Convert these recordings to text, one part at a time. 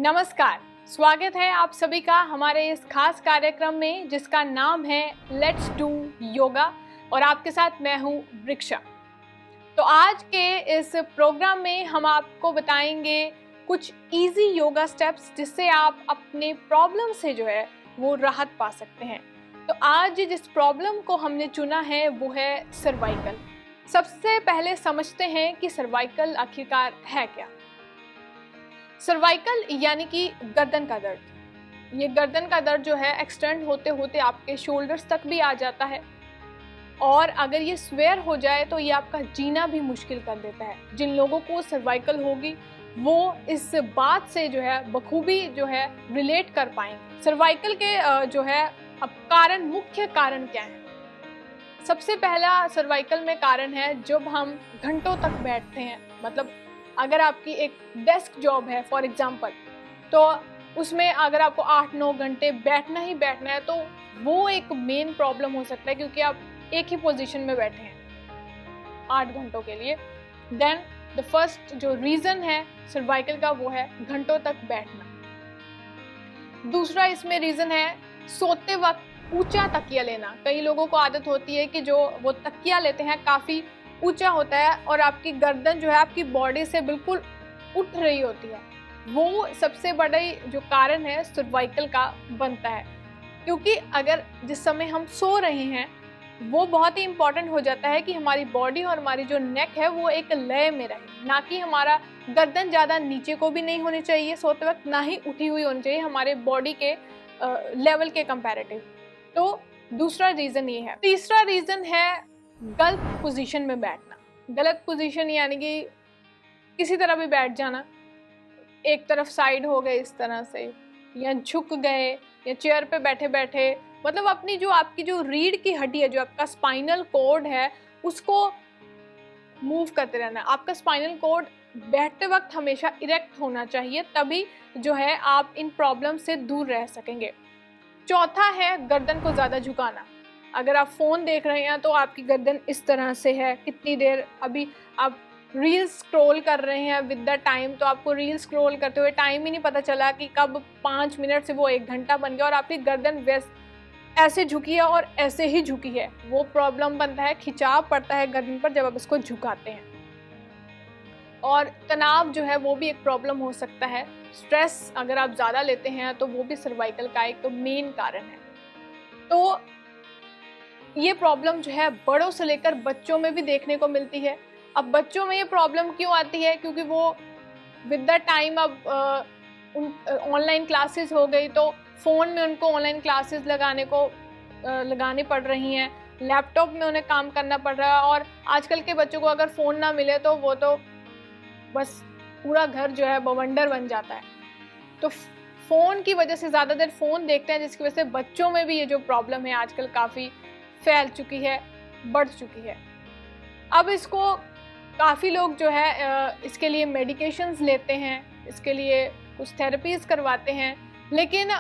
नमस्कार, स्वागत है आप सभी का हमारे इस खास कार्यक्रम में जिसका नाम है लेट्स डू योगा और आपके साथ मैं हूं वृक्षा। तो आज के इस प्रोग्राम में हम आपको बताएंगे कुछ इजी योगा स्टेप्स जिससे आप अपने प्रॉब्लम से जो है वो राहत पा सकते हैं। तो आज जिस प्रॉब्लम को हमने चुना है वो है सर्वाइकल। सबसे पहले समझते हैं कि सर्वाइकल आखिरकार है क्या। सर्वाइकल यानी कि गर्दन का दर्द। ये गर्दन का दर्द जो है एक्सटेंड होते होते आपके शोल्डर्स तक भी आ जाता है और अगर ये स्वेयर हो जाए तो ये आपका जीना भी मुश्किल कर देता है। जिन लोगों को सर्वाइकल होगी वो इस बात से जो है बखूबी जो है रिलेट कर पाएंगे। सर्वाइकल के जो है अब मुख्य कारण क्या है। सबसे पहला सर्वाइकल में कारण है जब हम घंटों तक बैठते हैं। मतलब अगर आपकी एक डेस्क जॉब है फॉर एग्जांपल, तो उसमें अगर आपको 8-9 घंटे बैठना ही बैठना है तो वो एक मेन प्रॉब्लम हो सकता है, क्योंकि आप एक ही पोजीशन में बैठे हैं 8 घंटों के लिए। देन द फर्स्ट जो रीज़न है सर्वाइकल का वो है घंटों तक बैठना। दूसरा इसमें रीज़न है सोते वक्त ऊंचा तकिया लेना। कई लोगों को आदत होती है कि जो वो तकिया लेते हैं काफ़ी ऊंचा होता है और आपकी गर्दन जो है आपकी बॉडी से बिल्कुल उठ रही होती है। वो सबसे बड़ा जो कारण है सर्वाइकल का बनता है, क्योंकि अगर जिस समय हम सो रहे हैं वो बहुत ही इम्पॉर्टेंट हो जाता है कि हमारी बॉडी और हमारी जो नेक है वो एक लय में रहे, ना कि हमारा गर्दन ज़्यादा नीचे को भी नहीं होनी चाहिए सोते वक्त, ना ही उठी हुई होनी चाहिए हमारे बॉडी के लेवल के कंपैरेटिव। तो दूसरा रीज़न ये है। तीसरा रीज़न है गलत पोजीशन में बैठना। गलत पोजीशन यानी कि किसी तरह भी बैठ जाना, एक तरफ साइड हो गए इस तरह से, या झुक गए, या चेयर पे बैठे बैठे, मतलब अपनी जो आपकी जो रीढ़ की हड्डी है, जो आपका स्पाइनल कॉर्ड है, उसको मूव करते रहना। आपका स्पाइनल कॉर्ड बैठते वक्त हमेशा इरेक्ट होना चाहिए, तभी जो है आप इन प्रॉब्लम से दूर रह सकेंगे। चौथा है गर्दन को ज़्यादा झुकाना। अगर आप फ़ोन देख रहे हैं तो आपकी गर्दन इस तरह से है, कितनी देर अभी आप रील स्क्रॉल कर रहे हैं विद द टाइम, तो आपको रील स्क्रॉल करते हुए टाइम ही नहीं पता चला कि कब 5 मिनट से वो 1 घंटा बन गया और आपकी गर्दन ऐसे झुकी है और ऐसे ही झुकी है। वो प्रॉब्लम बनता है, खिंचाव पड़ता है गर्दन पर जब आप इसको झुकाते हैं। और तनाव जो है वो भी एक प्रॉब्लम हो सकता है। स्ट्रेस अगर आप ज़्यादा लेते हैं तो वो भी सर्वाइकल का एक मेन कारण है। तो ये प्रॉब्लम जो है बड़ों से लेकर बच्चों में भी देखने को मिलती है। अब बच्चों में ये प्रॉब्लम क्यों आती है, क्योंकि वो विद द टाइम अब ऑनलाइन क्लासेस हो गई तो फ़ोन में उनको ऑनलाइन क्लासेस लगानी पड़ रही हैं, लैपटॉप में उन्हें काम करना पड़ रहा है। और आजकल के बच्चों को अगर फ़ोन ना मिले तो वो तो बस पूरा घर जो है बवंडर बन जाता है। तो फ़ोन की वजह से ज़्यादा देर फ़ोन देखते हैं, जिसकी वजह से बच्चों में भी ये जो प्रॉब्लम है आजकल काफ़ी फैल चुकी है, बढ़ चुकी है। अब इसको काफ़ी लोग जो है इसके लिए मेडिकेशंस लेते हैं, इसके लिए कुछ थेरेपीज़ करवाते हैं, लेकिन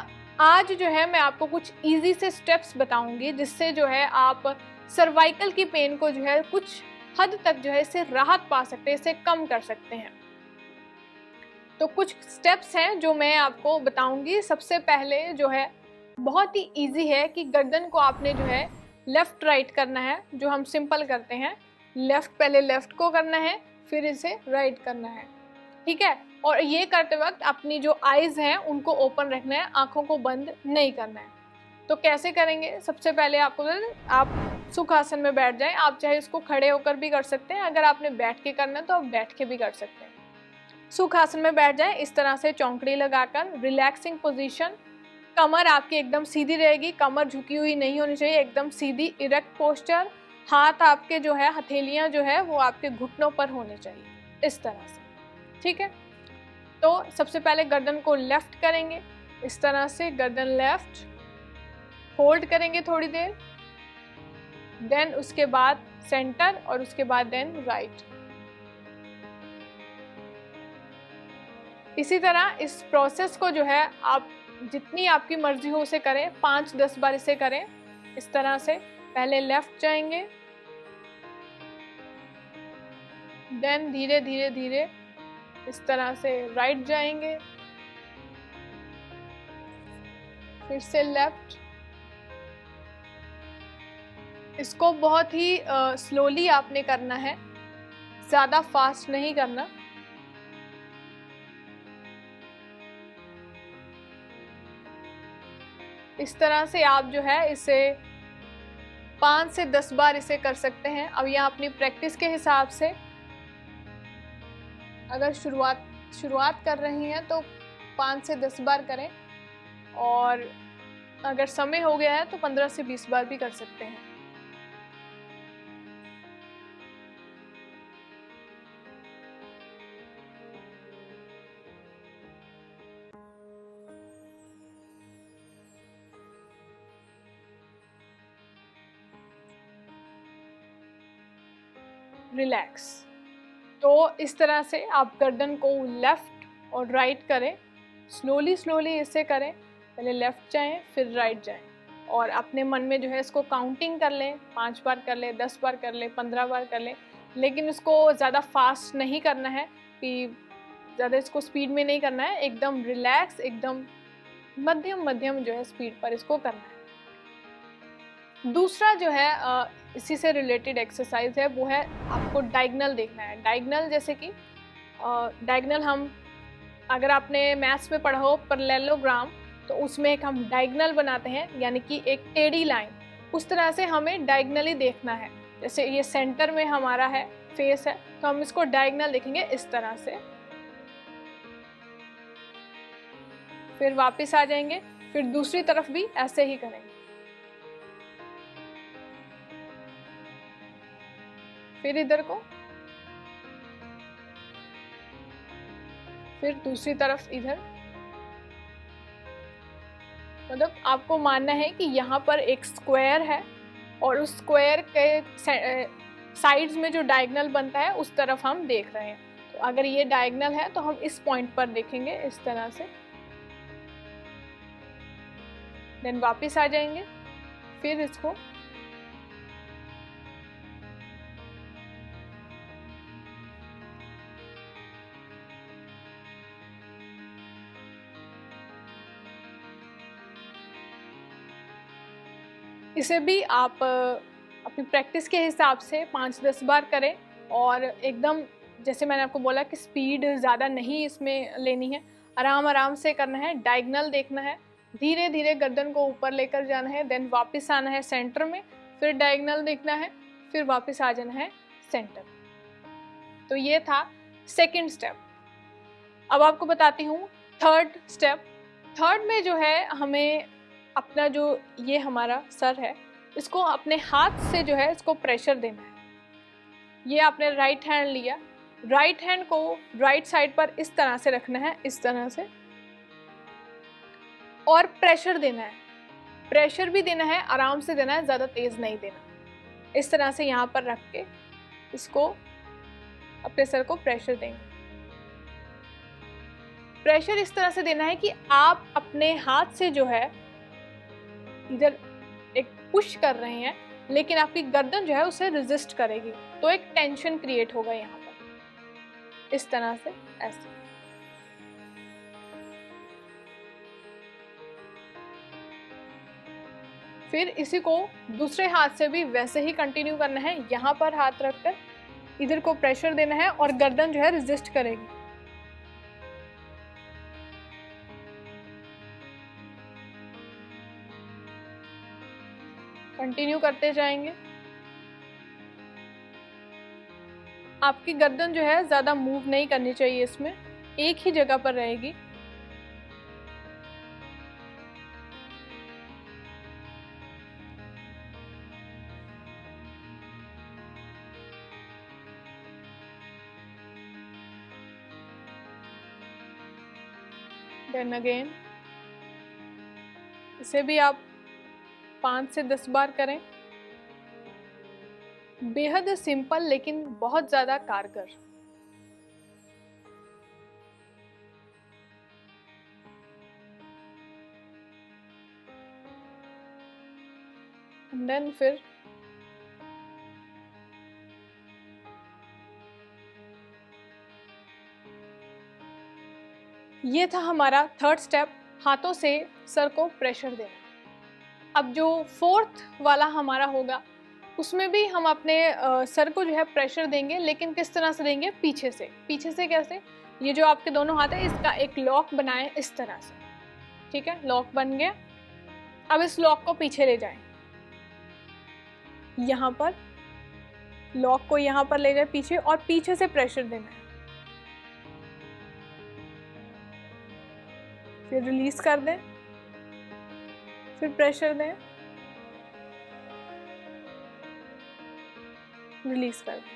आज जो है मैं आपको कुछ इजी से स्टेप्स बताऊंगी जिससे जो है आप सर्वाइकल की पेन को जो है कुछ हद तक जो है इससे राहत पा सकते हैं, इसे कम कर सकते हैं। तो कुछ स्टेप्स हैं जो मैं आपको बताऊंगी। सबसे पहले जो है बहुत ही इजी है कि गर्दन को आपने जो है लेफ़्ट राइट करना है, जो हम सिंपल करते हैं। पहले लेफ़्ट को करना है, फिर इसे राइट करना है, ठीक है। और ये करते वक्त अपनी जो आइज़ हैं उनको ओपन रखना है, आँखों को बंद नहीं करना है। तो कैसे करेंगे? सबसे पहले आप सुखासन में बैठ जाएं। आप चाहे इसको खड़े होकर भी कर सकते हैं, अगर आपने बैठ के करना है तो आप बैठ के भी कर सकते हैं। सुखासन में बैठ जाएं इस तरह से चौंकड़ी लगाकर, रिलैक्सिंग पोजीशन। कमर आपकी एकदम सीधी रहेगी, कमर झुकी हुई नहीं होनी चाहिए, एकदम सीधी इरेक्ट पोस्चर। हाथ आपके जो है हथेलियां जो है वो आपके घुटनों पर होने चाहिए, इस तरह से, ठीक है। तो सबसे पहले गर्दन को लेफ्ट करेंगे, इस तरह से गर्दन लेफ्ट होल्ड करेंगे थोड़ी देर, देन उसके बाद सेंटर और उसके बाद देन राइट। इसी तरह इस प्रोसेस को जो है आप जितनी आपकी मर्जी हो उसे करें, 5-10 बार इसे करें इस तरह से। पहले लेफ्ट जाएंगे, देन धीरे धीरे धीरे इस तरह से राइट जाएंगे, फिर से लेफ्ट। इसको बहुत ही स्लोली आपने करना है, ज़्यादा फास्ट नहीं करना। इस तरह से आप जो है इसे 5 से 10 बार इसे कर सकते हैं। अब यहाँ अपनी प्रैक्टिस के हिसाब से अगर शुरुआत कर रही हैं तो 5 से 10 बार करें, और अगर समय हो गया है तो 15 से 20 बार भी कर सकते हैं। रिलैक्स। तो इस तरह से आप गर्दन को लेफ्ट और राइट करें, स्लोली स्लोली इसे करें। पहले लेफ्ट जाएं, फिर राइट जाएं, और अपने मन में जो है इसको काउंटिंग कर लें। 5 बार कर लें, 10 बार कर लें, 15 बार कर लें, लेकिन इसको ज़्यादा फास्ट नहीं करना है कि ज़्यादा इसको स्पीड में नहीं करना है। एकदम रिलैक्स, एकदम मध्यम मध्यम जो है स्पीड पर इसको करना है। दूसरा जो है इसी से रिलेटेड एक्सरसाइज है, वो है आपको डायगनल देखना है। डायगनल जैसे कि डायगनल हम, अगर आपने मैथ्स में पढ़ा हो पैरेललोग्राम, तो उसमें एक हम डायगनल बनाते हैं, यानी कि एक टेढ़ी लाइन। उस तरह से हमें डायगनली देखना है। जैसे ये सेंटर में हमारा है, फेस है, तो हम इसको डायगनल देखेंगे इस तरह से। फिर वापस आ जाएंगे, फिर दूसरी तरफ भी ऐसे ही करेंगे। फिर इधर को, फिर दूसरी तरफ इधर। मतलब आपको मानना है कि यहाँ पर एक स्क्वायर है, और उस स्क्वायर के साइड्स में जो डायगनल बनता है उस तरफ हम देख रहे हैं। तो अगर ये डायगनल है तो हम इस पॉइंट पर देखेंगे इस तरह से। देन वापस आ जाएंगे, फिर इसको इसे भी आप अपनी प्रैक्टिस के हिसाब से 5-10 बार करें, और एकदम जैसे मैंने आपको बोला कि स्पीड ज़्यादा नहीं इसमें लेनी है, आराम आराम से करना है। डायगनल देखना है, धीरे धीरे गर्दन को ऊपर लेकर जाना है, देन वापस आना है सेंटर में, फिर डायगनल देखना है, फिर वापस आ जाना है सेंटर। तो ये था सेकंड स्टेप। अब आपको बताती हूँ थर्ड स्टेप। थर्ड में जो है हमें अपना जो ये हमारा सर है, इसको अपने हाथ से जो है इसको प्रेशर देना है। ये आपने राइट हैंड लिया, राइट हैंड को राइट साइड पर इस तरह से रखना है, इस तरह से, और प्रेशर देना है। प्रेशर भी देना है, आराम से देना है, ज़्यादा तेज़ नहीं देना। इस तरह से यहाँ पर रख के इसको अपने सर को प्रेशर देंगे। प्रेशर इस तरह से देना है कि आप अपने हाथ से जो है इधर एक पुश कर रहे हैं, लेकिन आपकी गर्दन जो है उसे रेजिस्ट करेगी, तो एक टेंशन क्रिएट होगा यहाँ पर, इस तरह से, ऐसे। फिर इसी को दूसरे हाथ से भी वैसे ही कंटिन्यू करना है। यहाँ पर हाथ रखकर इधर को प्रेशर देना है, और गर्दन जो है रेजिस्ट करेगी। कंटिन्यू करते जाएंगे। आपकी गर्दन जो है ज़्यादा मूव नहीं करनी चाहिए, इसमें एक ही जगह पर रहेगी। देन अगेन, इसे भी आप 5 से 10 बार करें। बेहद सिंपल लेकिन बहुत ज़्यादा कारगर। देन फिर ये था हमारा थर्ड स्टेप। हाथों से सर को प्रेशर देना। अब जो फोर्थ वाला हमारा होगा उसमें भी हम अपने सर को जो है प्रेशर देंगे, लेकिन किस तरह से देंगे? पीछे से। पीछे से कैसे? ये जो आपके दोनों हाथ है इसका एक लॉक बनाएं इस तरह से, ठीक है? लॉक बन गया। अब इस लॉक को पीछे ले जाएं, यहाँ पर लॉक को यहाँ पर ले जाए पीछे और पीछे से प्रेशर देना है। फिर रिलीज कर दें, फिर प्रेशर दें, रिलीज कर दें।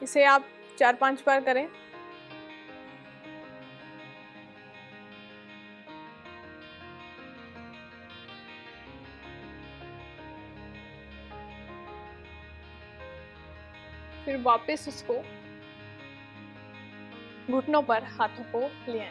इसे आप 4-5 बार करें। फिर वापस उसको घुटनों पर हाथों को ले आए।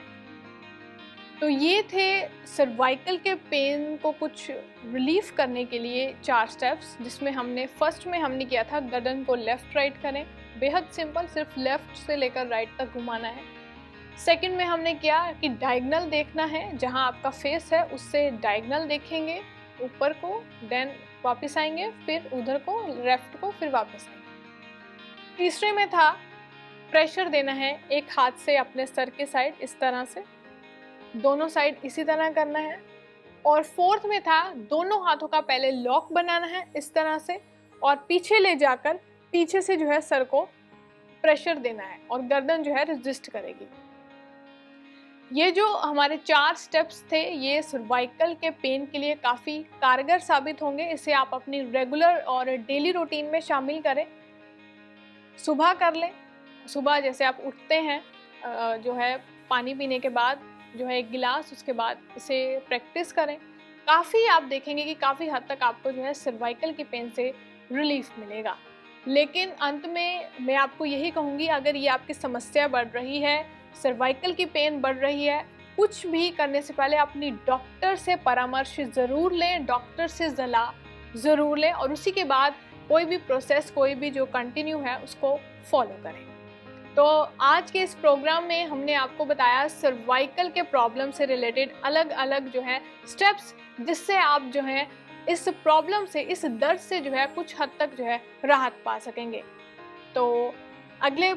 तो ये थे सर्वाइकल के पेन को कुछ रिलीफ करने के लिए 4 स्टेप्स, जिसमें हमने फर्स्ट में हमने किया था गर्दन को लेफ्ट राइट करें, बेहद सिंपल, सिर्फ लेफ्ट से लेकर राइट तक घुमाना है। सेकंड में हमने किया कि डायगोनल देखना है, जहां आपका फेस है उससे डायगोनल देखेंगे ऊपर को, देन वापस आएंगे, फिर उधर को लेफ्ट को, फिर वापस आएंगे। तीसरे में था प्रेशर देना है एक हाथ से अपने सर के साइड इस तरह से, दोनों साइड इसी तरह करना है। और फोर्थ में था दोनों हाथों का पहले लॉक बनाना है इस तरह से और पीछे ले जाकर पीछे से जो है सर को प्रेशर देना है और गर्दन जो है रेजिस्ट करेगी। ये जो हमारे 4 स्टेप्स थे ये सर्वाइकल के पेन के लिए काफ़ी कारगर साबित होंगे। इसे आप अपनी रेगुलर और डेली रूटीन में शामिल करें। सुबह कर लें, सुबह जैसे आप उठते हैं जो है पानी पीने के बाद जो है 1 गिलास, उसके बाद इसे प्रैक्टिस करें। काफ़ी आप देखेंगे कि काफ़ी हद तक आपको जो है सर्वाइकल के पेन से रिलीफ मिलेगा। लेकिन अंत में मैं आपको यही कहूँगी, अगर ये आपकी समस्या बढ़ रही है, सर्वाइकल की पेन बढ़ रही है, कुछ भी करने से पहले अपनी डॉक्टर से परामर्श ज़रूर लें, डॉक्टर से सलाह ज़रूर लें और उसी के बाद कोई भी प्रोसेस, कोई भी जो कंटिन्यू है उसको फॉलो करें। तो आज के इस प्रोग्राम में हमने आपको बताया सर्वाइकल के प्रॉब्लम से रिलेटेड अलग अलग जो है स्टेप्स, जिससे आप जो है इस प्रॉब्लम से, इस दर्द से जो है कुछ हद तक जो है राहत पा सकेंगे। तो अगले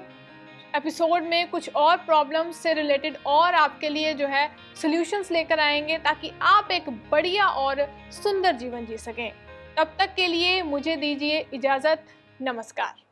एपिसोड में कुछ और प्रॉब्लम्स से रिलेटेड और आपके लिए जो है सॉल्यूशंस लेकर आएंगे, ताकि आप एक बढ़िया और सुंदर जीवन जी सकें। तब तक के लिए मुझे दीजिए इजाज़त। नमस्कार।